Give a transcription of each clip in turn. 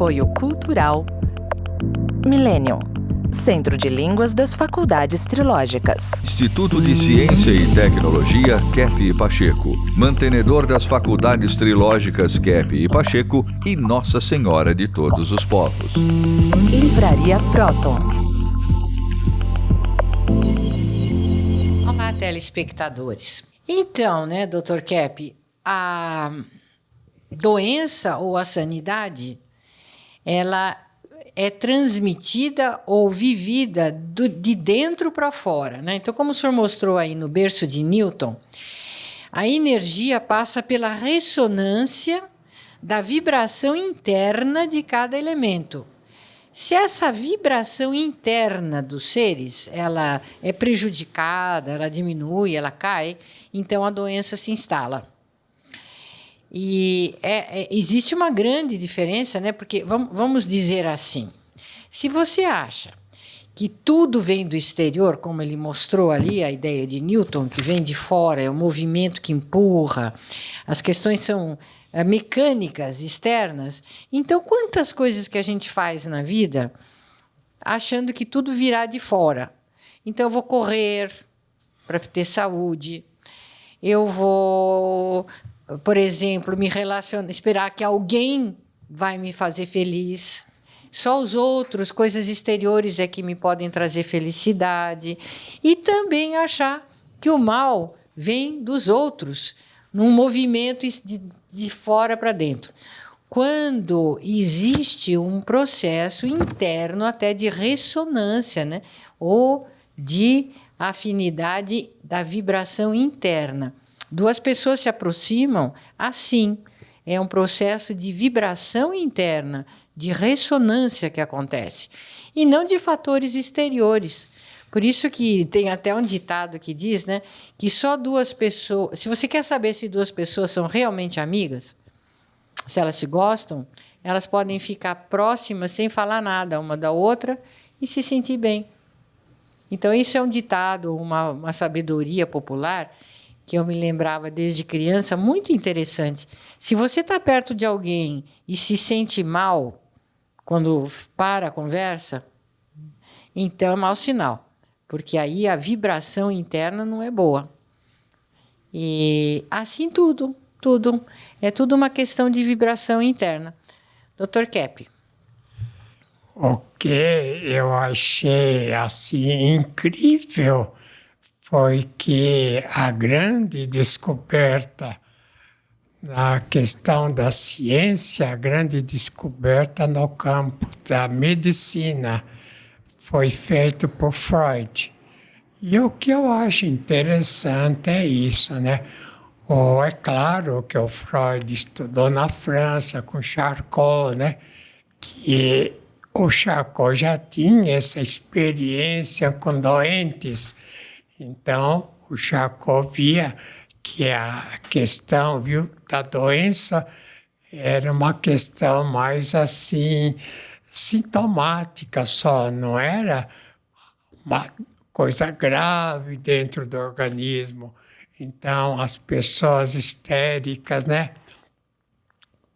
Apoio Cultural Millennium, Centro de Línguas das Faculdades Trilógicas. Instituto de Ciência e Tecnologia Kepp e Pacheco, mantenedor das Faculdades Trilógicas Kepp e Pacheco e Nossa Senhora de Todos os Povos. Livraria Próton. Olá, telespectadores. Então, Dr. Kepp, a doença ou a sanidade, ela é transmitida ou vivida de dentro para fora, né? Então, como o senhor mostrou aí no berço de Newton, a energia passa pela ressonância da vibração interna de cada elemento. Se essa vibração interna dos seres ela é prejudicada, ela diminui, ela cai, então a doença se instala. E existe uma grande diferença, né? Porque vamos dizer assim, se você acha que tudo vem do exterior, como ele mostrou ali, a ideia de Newton, que vem de fora, é o movimento que empurra, as questões são mecânicas, externas, então quantas coisas que a gente faz na vida achando que tudo virá de fora? Então eu vou correr para ter saúde, eu vou, por exemplo, me relacionar, esperar que alguém vai me fazer feliz. Só os outros, coisas exteriores é que me podem trazer felicidade. E também achar que o mal vem dos outros, num movimento de fora para dentro. Quando existe um processo interno até de ressonância, né? Ou de afinidade da vibração interna. Duas pessoas se aproximam assim. É um processo de vibração interna, de ressonância que acontece, e não de fatores exteriores. Por isso que tem até um ditado que diz, né, que só duas pessoas... Se você quer saber se duas pessoas são realmente amigas, se elas se gostam, elas podem ficar próximas sem falar nada uma da outra e se sentir bem. Então, isso é um ditado, uma sabedoria popular que eu me lembrava desde criança, muito interessante. Se você está perto de alguém e se sente mal quando para a conversa, então é mau sinal, porque aí a vibração interna não é boa. E assim tudo. É tudo uma questão de vibração interna. Dr. Kepp. O que eu achei assim incrível foi que a grande descoberta na questão da ciência, a grande descoberta no campo da medicina foi feita por Freud. E o que eu acho interessante é isso, né? É claro que o Freud estudou na França com Charcot, né? Que o Charcot já tinha essa experiência com doentes. Então, o Charcot via que a questão, da doença era uma questão mais assim, sintomática só, não era uma coisa grave dentro do organismo. Então, as pessoas histéricas, né,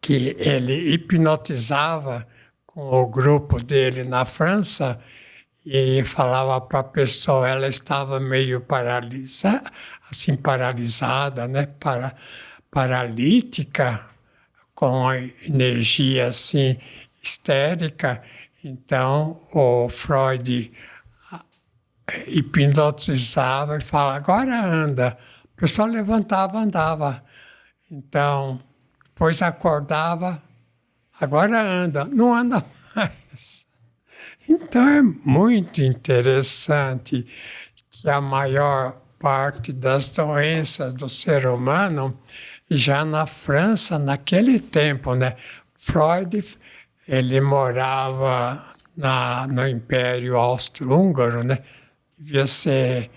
que ele hipnotizava com o grupo dele na França, e falava para a pessoa, ela estava meio paralisada, né? Paralítica, com a energia assim, histérica. Então, o Freud hipnotizava e falava, agora anda. A pessoa levantava, andava. Então, depois acordava, agora anda. Não anda mais. Então, é muito interessante que a maior parte das doenças do ser humano, já na França, naquele tempo, né? Freud, ele morava no Império Austro-Húngaro, né? Devia ser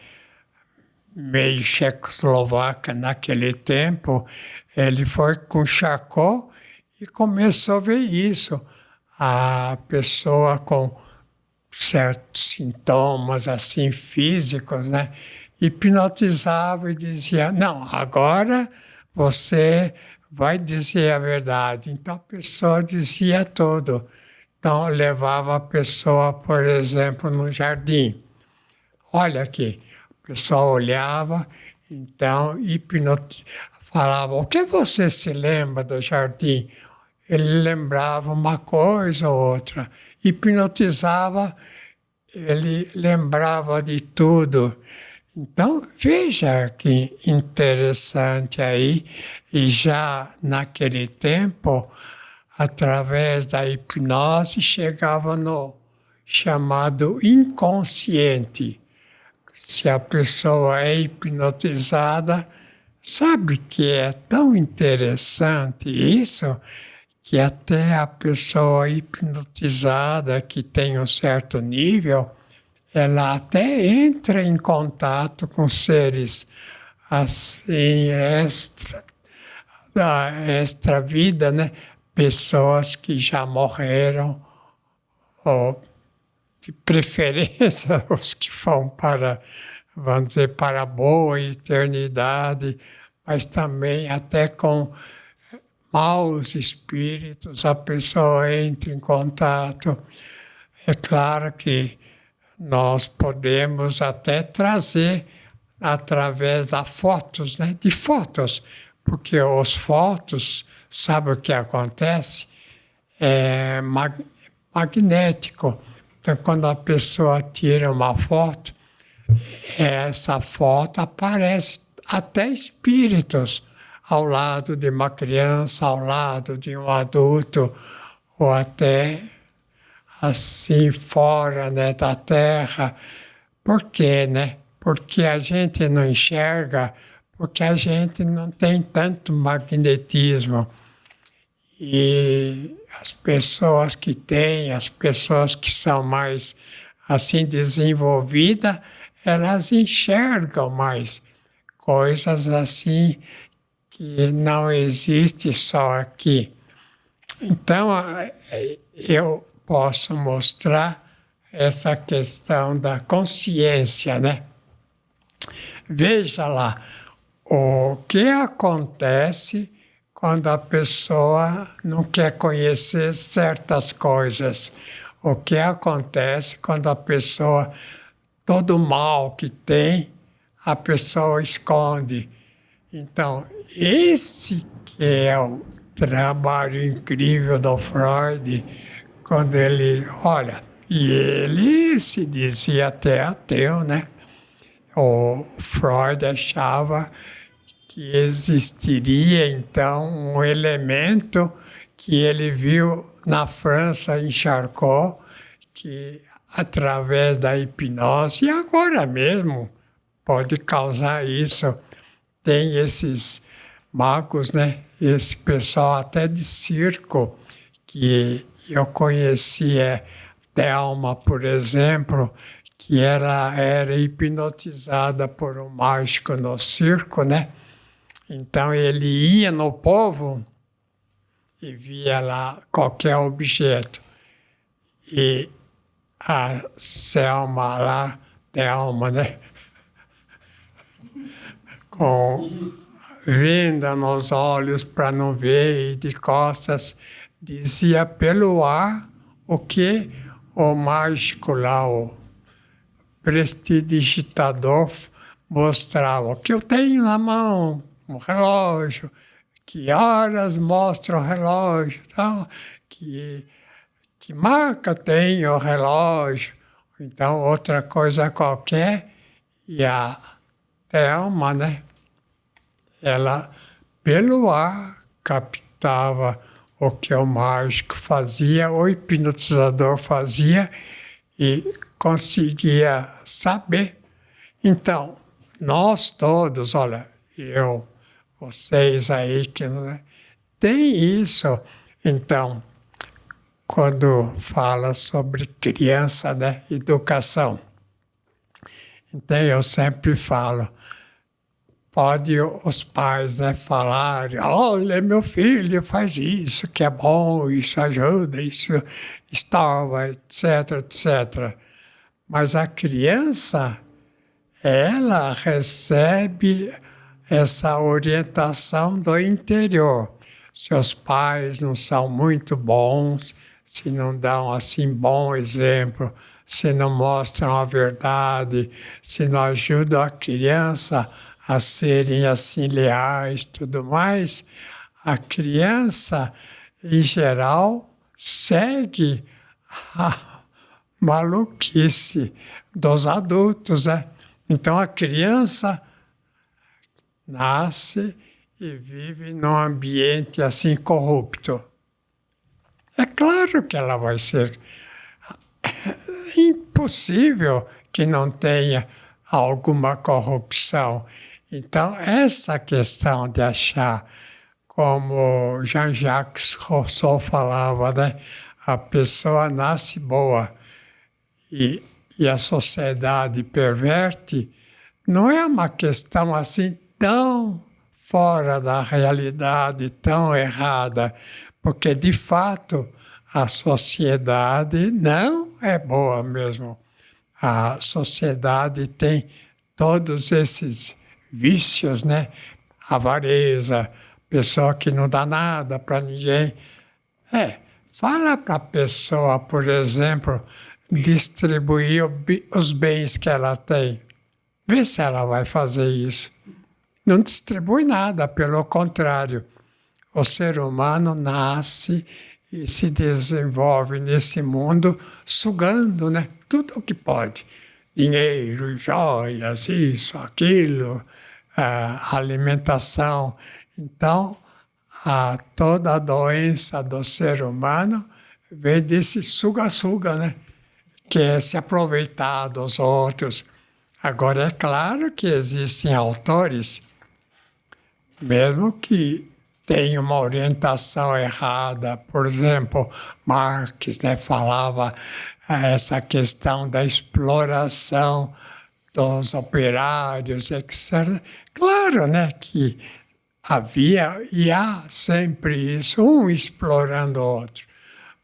meio Checoslováquia naquele tempo. Ele foi com Charcot e começou a ver isso. A pessoa com certos sintomas assim físicos, né? Hipnotizava e dizia, não, agora você vai dizer a verdade. Então a pessoa dizia tudo. Então, levava a pessoa, por exemplo, no jardim. Olha aqui, a pessoa olhava, então falava, o que você se lembra do jardim? Ele lembrava uma coisa ou outra. Hipnotizava, ele lembrava de tudo. Então, veja que interessante aí, e já naquele tempo, através da hipnose, chegava no chamado inconsciente. Se a pessoa é hipnotizada, sabe que é tão interessante isso, que até a pessoa hipnotizada, que tem um certo nível, ela até entra em contato com seres assim, da extra vida, né? Pessoas que já morreram, ou de preferência os que vão para, vamos dizer, para a boa eternidade, mas também até com maus espíritos, a pessoa entra em contato. É claro que nós podemos até trazer através das fotos, né? De fotos, porque os fotos, sabe o que acontece? É magnético. Então, quando a pessoa tira uma foto, essa foto aparece até espíritos ao lado de uma criança, ao lado de um adulto, ou até assim fora, né, da Terra. Por quê, né? Porque a gente não enxerga, porque a gente não tem tanto magnetismo. E as pessoas que têm, as pessoas que são mais assim desenvolvidas, elas enxergam mais coisas assim que não existe só aqui. Então, eu posso mostrar essa questão da consciência, né? Veja lá, o que acontece quando a pessoa não quer conhecer certas coisas. O que acontece quando a pessoa, todo mal que tem, a pessoa esconde. Então, esse que é o trabalho incrível do Freud, quando ele, olha, e ele se dizia até ateu, né? O Freud achava que existiria, então, um elemento que ele viu na França, em Charcot, que através da hipnose, e agora mesmo pode causar isso. Tem esses magos, né? Esse pessoal até de circo, que eu conhecia Thelma, por exemplo, que ela era hipnotizada por um mágico no circo, né? Então ele ia no povo e via lá qualquer objeto. E a Selma lá, Thelma, né? Com venda nos olhos para não ver e de costas, dizia pelo ar o que o mágico lá, o prestidigitador, mostrava. O que eu tenho na mão, um relógio, que horas mostra o relógio, tal, que marca tem o relógio, então outra coisa qualquer, e a Thelma, né? Ela, pelo ar, captava o que o mágico fazia, o hipnotizador fazia e conseguia saber. Então, nós todos, olha, eu, vocês aí que não tem isso. Então, quando fala sobre criança, né, educação, então eu sempre falo, pode os pais, né, falarem, olha, meu filho faz isso, que é bom, isso ajuda, isso estorva, etc, etc. Mas a criança, ela recebe essa orientação do interior. Seus pais não são muito bons, se não dão assim bom exemplo, se não mostram a verdade, se não ajudam a criança a serem assim leais, tudo mais, a criança, em geral, segue a maluquice dos adultos, né? Então a criança nasce e vive num ambiente assim corrupto. É claro que ela vai ser impossível que não tenha alguma corrupção. Então, essa questão de achar, como Jean-Jacques Rousseau falava, né? A pessoa nasce boa e a sociedade perverte, não é uma questão assim tão fora da realidade, tão errada, porque, de fato, a sociedade não é boa mesmo. A sociedade tem todos esses vícios, né? Avareza, pessoa que não dá nada para ninguém. Fala para a pessoa, por exemplo, distribuir os bens que ela tem. Vê se ela vai fazer isso. Não distribui nada, pelo contrário. O ser humano nasce e se desenvolve nesse mundo sugando, né? Tudo o que pode. Dinheiro, joias, isso, aquilo, alimentação. Então, toda a doença do ser humano vem desse suga-suga, né? Que é se aproveitar dos outros. Agora, é claro que existem autores, mesmo que tenham uma orientação errada. Por exemplo, Marx, né, falava essa questão da exploração dos operários, etc. Claro, né, que havia e há sempre isso, um explorando o outro.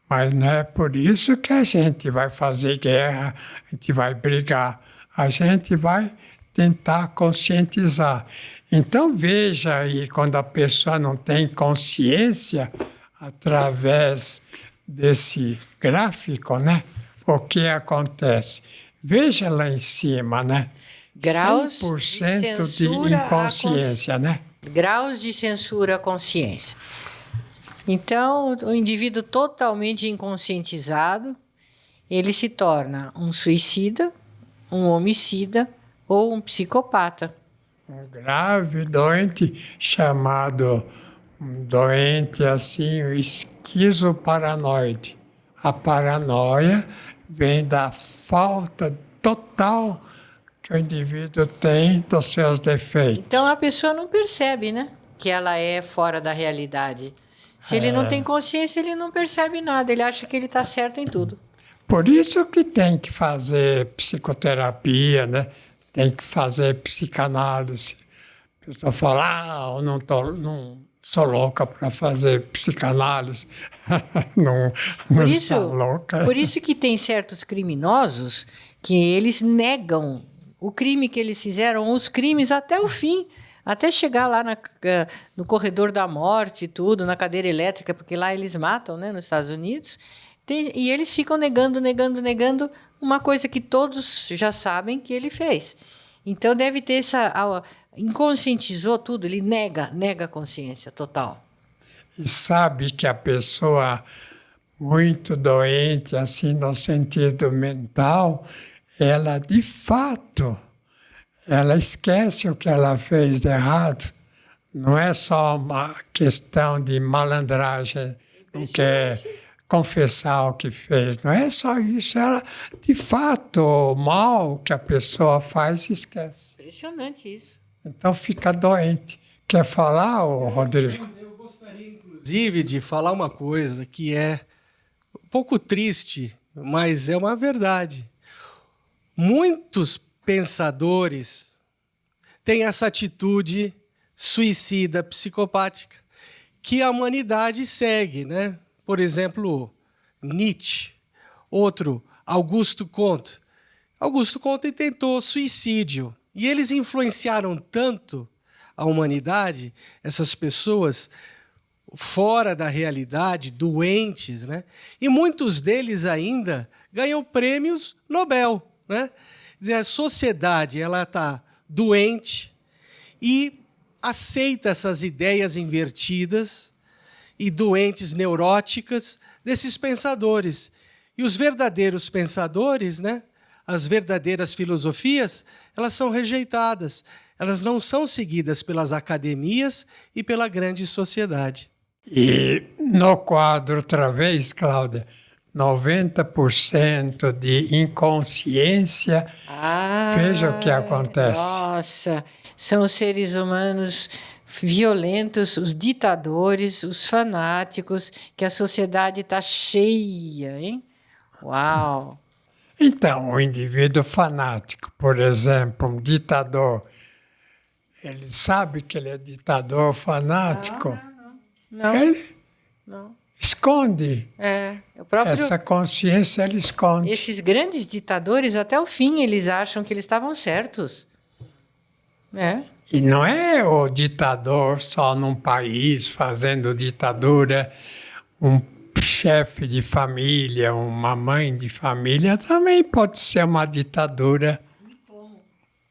Mas não é por isso que a gente vai fazer guerra, a gente vai brigar. A gente vai tentar conscientizar. Então, veja aí, quando a pessoa não tem consciência, através desse gráfico, né? O que acontece? Veja lá em cima, né? Graus 100% de inconsciência, né? Graus de censura à consciência. Então, o indivíduo totalmente inconscientizado, ele se torna um suicida, um homicida ou um psicopata. Um grave doente chamado um doente assim, esquizoparanoide. A paranoia vem da falta total que o indivíduo tem dos seus defeitos. Então a pessoa não percebe, né, que ela é fora da realidade. Se ele não tem consciência, ele não percebe nada, ele acha que ele está certo em tudo. Por isso que tem que fazer psicoterapia, né? Tem que fazer psicanálise. A pessoa fala, eu não sou louca para fazer psicanálise. não sou louca. Por isso que tem certos criminosos que eles negam o crime que eles fizeram, os crimes até o fim, até chegar lá no corredor da morte e tudo, na cadeira elétrica, porque lá eles matam, né, nos Estados Unidos. E eles ficam negando uma coisa que todos já sabem que ele fez. Então deve ter inconscientizou tudo, ele nega a consciência total. E sabe que a pessoa muito doente, assim, no sentido mental, ela, de fato, ela esquece o que ela fez de errado. Não é só uma questão de malandragem, não quer confessar o que fez. Não é só isso. Ela, de fato, o mal que a pessoa faz, se esquece. Impressionante isso. Então fica doente. Quer falar, Rodrigo? Eu gostaria, inclusive, de falar uma coisa que é um pouco triste, mas é uma verdade. Muitos pensadores têm essa atitude suicida, psicopática, que a humanidade segue, né? Por exemplo, Nietzsche, outro, Augusto Comte. Augusto Comte tentou suicídio e eles influenciaram tanto a humanidade, essas pessoas, fora da realidade, doentes, né? E muitos deles ainda ganham prêmios Nobel, né? Quer dizer, a sociedade ela está doente e aceita essas ideias invertidas e doentes neuróticas desses pensadores. E os verdadeiros pensadores, né? As verdadeiras filosofias, elas são rejeitadas. Elas não são seguidas pelas academias e pela grande sociedade. E no quadro, outra vez, Cláudia, 90% de inconsciência. Veja o que acontece. Nossa, são os seres humanos violentos, os ditadores, os fanáticos, que a sociedade está cheia, hein? Uau! Então, o indivíduo fanático, por exemplo, um ditador, ele sabe que ele é ditador fanático. Não. Ele Não. esconde. O próprio... Essa consciência ele esconde. Esses grandes ditadores, até o fim, eles acham que eles estavam certos. E não é o ditador só num país fazendo ditadura, um chefe de família, uma mãe de família também pode ser uma ditadura.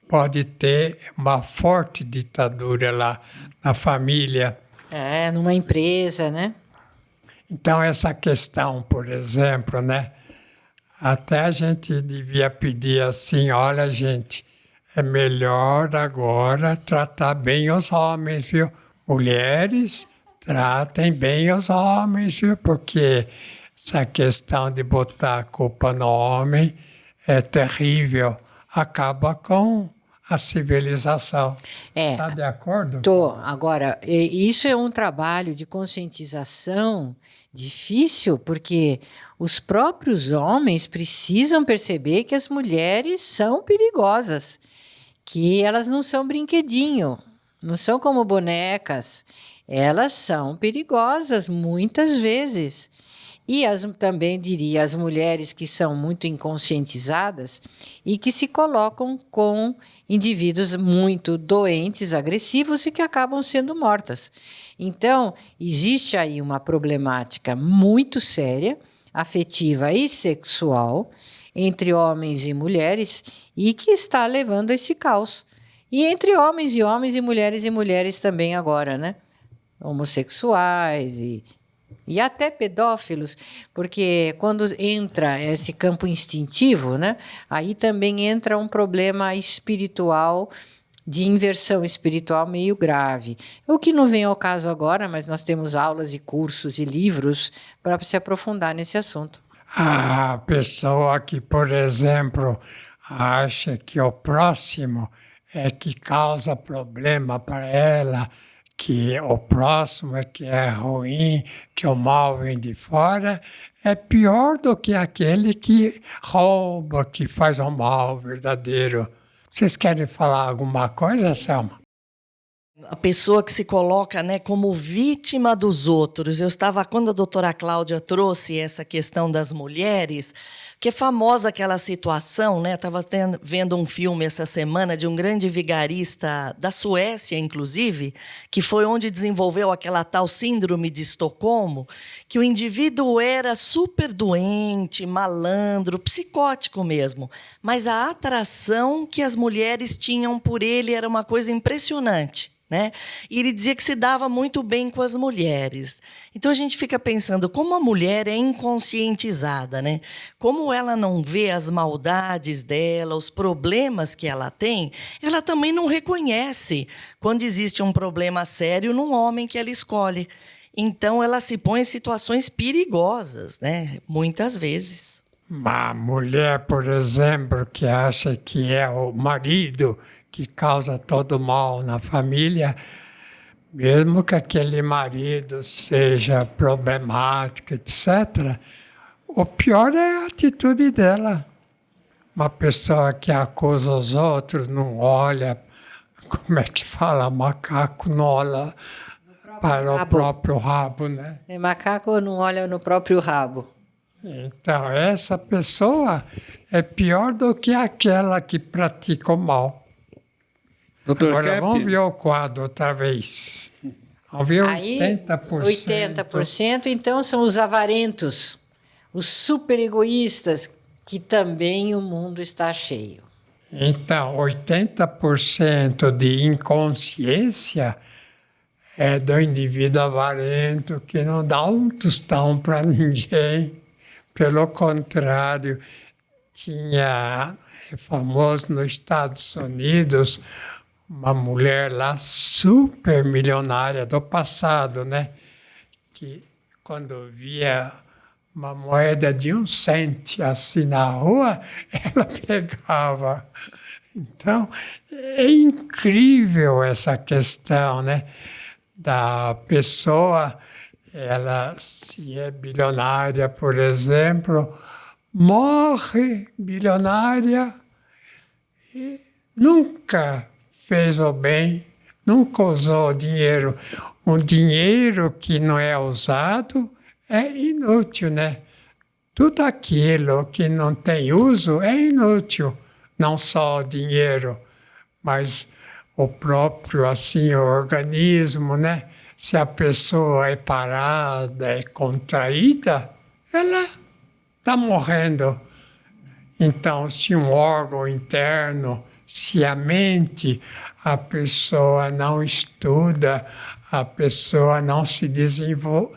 Pode ter uma forte ditadura lá na família. Numa empresa, né? Então, essa questão, por exemplo, né? Até a gente devia pedir assim, olha, gente, é melhor agora tratar bem os homens, viu? Mulheres, tratem bem os homens, viu? Porque essa questão de botar a culpa no homem é terrível. Acaba com a civilização. Está de acordo? Estou. Agora, isso é um trabalho de conscientização difícil, porque os próprios homens precisam perceber que as mulheres são perigosas, que elas não são brinquedinho, não são como bonecas, elas são perigosas muitas vezes. E também diria as mulheres que são muito inconscientizadas e que se colocam com indivíduos muito doentes, agressivos e que acabam sendo mortas. Então, existe aí uma problemática muito séria, afetiva e sexual, entre homens e mulheres, e que está levando a esse caos. E entre homens e mulheres também agora, né? Homossexuais e até pedófilos, porque quando entra esse campo instintivo, né, aí também entra um problema espiritual, de inversão espiritual meio grave. O que não vem ao caso agora, mas nós temos aulas e cursos e livros para se aprofundar nesse assunto. A pessoa que, por exemplo, acha que o próximo é que causa problema para ela, que o próximo é que é ruim, que o mal vem de fora, é pior do que aquele que rouba, que faz o mal verdadeiro. Vocês querem falar alguma coisa, Selma? A pessoa que se coloca, né, como vítima dos outros. Quando a doutora Cláudia trouxe essa questão das mulheres, que é famosa aquela situação, né? Estava vendo um filme essa semana de um grande vigarista da Suécia, inclusive, que foi onde desenvolveu aquela tal síndrome de Estocolmo, que o indivíduo era super doente, malandro, psicótico mesmo, mas a atração que as mulheres tinham por ele era uma coisa impressionante. Né? E ele dizia que se dava muito bem com as mulheres. Então a gente fica pensando como a mulher é inconscientizada, né? Como ela não vê as maldades dela, os problemas que ela tem, ela também não reconhece quando existe um problema sério num homem que ela escolhe. Então ela se põe em situações perigosas, né? Muitas vezes. Uma mulher, por exemplo, que acha que é o marido que causa todo mal na família, mesmo que aquele marido seja problemático, etc., o pior é a atitude dela. Uma pessoa que acusa os outros, não olha, como é que fala? Macaco não olha para o próprio rabo, né? Macaco não olha no próprio rabo. Então, essa pessoa é pior do que aquela que pratica o mal. Doutor Agora Kepp, vamos ver o quadro outra vez. Havia Aí, 80%. 80%, então, são os avarentos, os super egoístas, que também o mundo está cheio. Então, 80% de inconsciência é do indivíduo avarento que não dá um tostão para ninguém. Pelo contrário, é famoso nos Estados Unidos, uma mulher lá super milionária do passado, né? Que quando via uma moeda de 1 cento assim na rua, ela pegava. Então, é incrível essa questão, né? Da pessoa, ela, se é bilionária, por exemplo, morre bilionária e nunca fez o bem, nunca usou o dinheiro. Um dinheiro que não é usado é inútil, né? Tudo aquilo que não tem uso é inútil, não só o dinheiro, mas o próprio, assim, o organismo, né? Se a pessoa é parada, é contraída, ela está morrendo. Então, se um órgão interno, se a mente, a pessoa não estuda, a pessoa não se desenvolve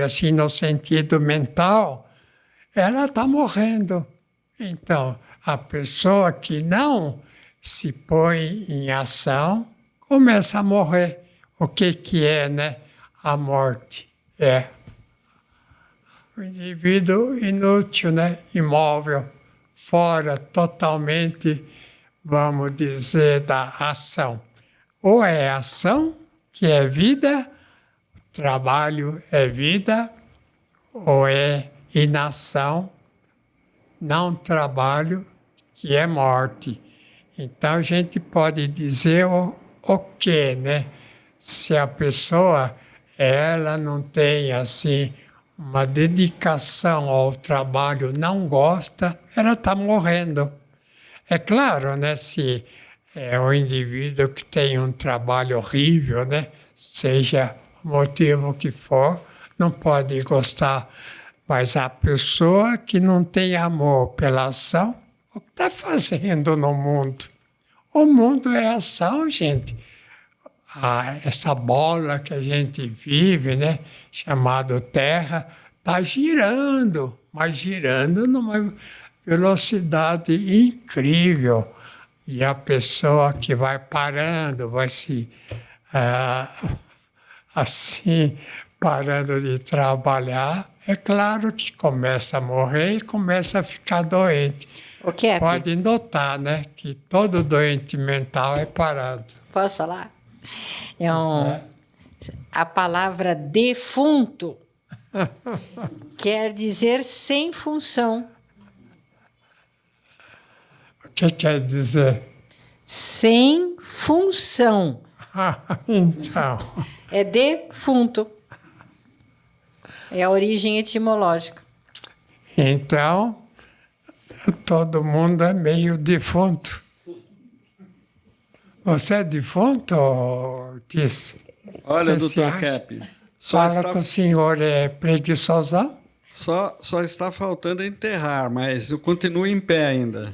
assim no sentido mental, ela está morrendo. Então, a pessoa que não se põe em ação começa a morrer. O que é, né? A morte é o indivíduo inútil, né? Imóvel, fora totalmente, vamos dizer, da ação. Ou é ação, que é vida, trabalho é vida, ou é inação, não trabalho, que é morte. Então a gente pode dizer o quê, né? Se a pessoa, ela não tem assim uma dedicação ao trabalho, não gosta, ela está morrendo. É claro, né? Se é um indivíduo que tem um trabalho horrível, né? Seja o motivo que for, não pode gostar. Mas a pessoa que não tem amor pela ação, o que está fazendo no mundo? O mundo é ação, gente. Essa bola que a gente vive, né, chamado Terra, está girando, mas girando numa velocidade incrível. E a pessoa que vai parando, vai se assim, parando de trabalhar, é claro que começa a morrer e começa a ficar doente. O que é? Pode notar, né, que todo doente mental é parado. Posso falar? A palavra defunto quer dizer sem função. O que quer dizer? Sem função. Então, É defunto. É a origem etimológica. então, todo mundo é meio defunto. Você é defunto, Tiz? Olha, Você se doutor acha? Kepp, Fala que o senhor é preguiçosão? só está faltando enterrar, mas eu continuo em pé ainda.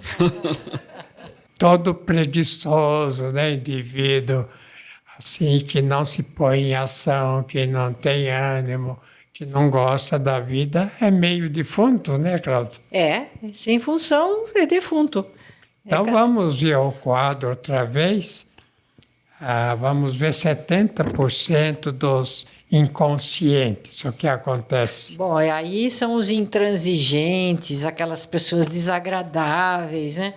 Todo preguiçoso, né, indivíduo, assim, que não se põe em ação, que não tem ânimo, que não gosta da vida, é meio defunto, né, Cláudio? É, sem função é defunto. Então vamos ver o quadro outra vez. Vamos ver 70% dos inconscientes, o que acontece. Bom, e aí são os intransigentes, aquelas pessoas desagradáveis, né?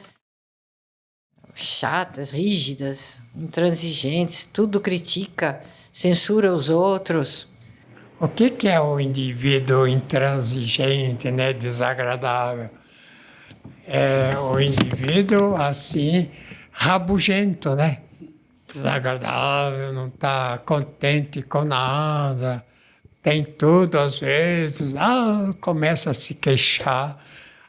Chatas, rígidas, intransigentes, tudo critica, censura os outros. O que é o indivíduo intransigente, né, desagradável? É o indivíduo, assim, rabugento, né? Desagradável, não está contente com nada, tem tudo às vezes, começa a se queixar,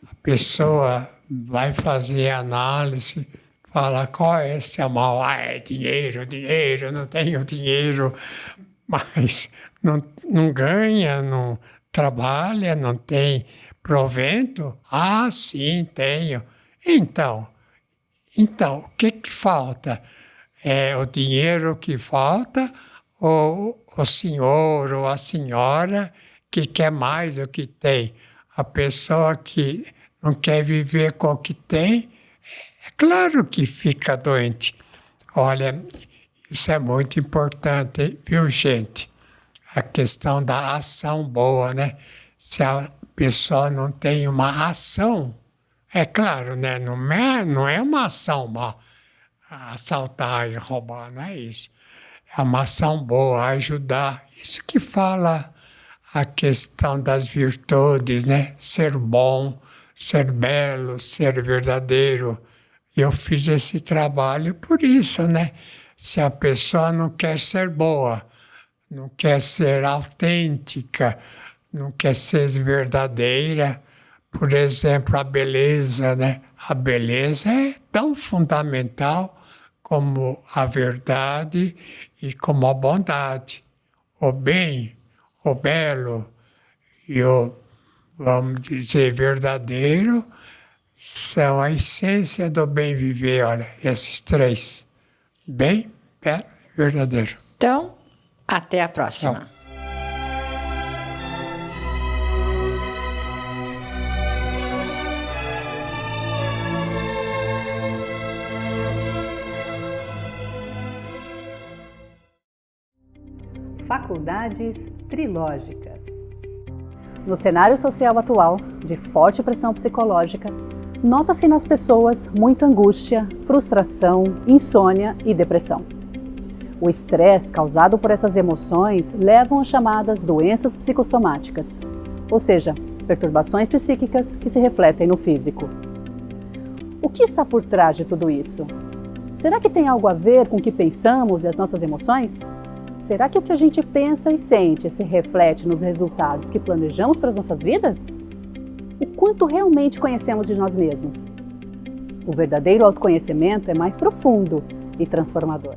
a pessoa vai fazer análise, fala, qual é esse mal? Ah, é dinheiro, dinheiro, não tenho dinheiro, mas não ganha, não trabalha, não tem provento? Ah, sim, tenho. Então, o que falta? É o dinheiro que falta ou o senhor ou a senhora que quer mais do que tem? A pessoa que não quer viver com o que tem, é claro que fica doente. Olha, isso é muito importante, viu, gente? A questão da ação boa, né? Se a pessoa não tem uma ação, é claro, né? Não é uma ação má, assaltar e roubar, não é isso. É uma ação boa, ajudar. Isso que fala a questão das virtudes, né? Ser bom, ser belo, ser verdadeiro. Eu fiz esse trabalho por isso, né? Se a pessoa não quer ser boa, não quer ser autêntica, não quer ser verdadeira, por exemplo, a beleza, né? A beleza é tão fundamental como a verdade e como a bondade. O bem, o belo e o, vamos dizer, verdadeiro são a essência do bem viver, olha, esses três. Bem, belo e verdadeiro. Então, até a próxima. Faculdades trilógicas. No cenário social atual, de forte pressão psicológica, nota-se nas pessoas muita angústia, frustração, insônia e depressão. O estresse causado por essas emoções levam às chamadas doenças psicossomáticas, ou seja, perturbações psíquicas que se refletem no físico. O que está por trás de tudo isso? Será que tem algo a ver com o que pensamos e as nossas emoções? Será que o que a gente pensa e sente se reflete nos resultados que planejamos para as nossas vidas? O quanto realmente conhecemos de nós mesmos? O verdadeiro autoconhecimento é mais profundo e transformador.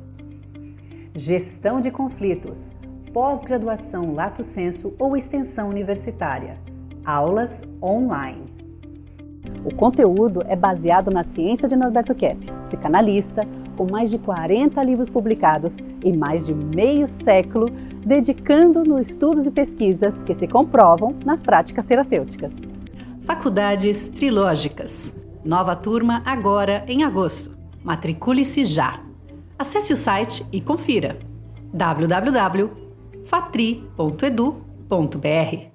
Gestão de conflitos, pós-graduação Lato Sensu ou extensão universitária. Aulas online. O conteúdo é baseado na ciência de Norberto Kepp, psicanalista, com mais de 40 livros publicados e mais de meio século dedicando nos estudos e pesquisas que se comprovam nas práticas terapêuticas. Faculdades trilógicas. Nova turma agora em agosto. Matricule-se já. Acesse o site e confira. www.fatri.edu.br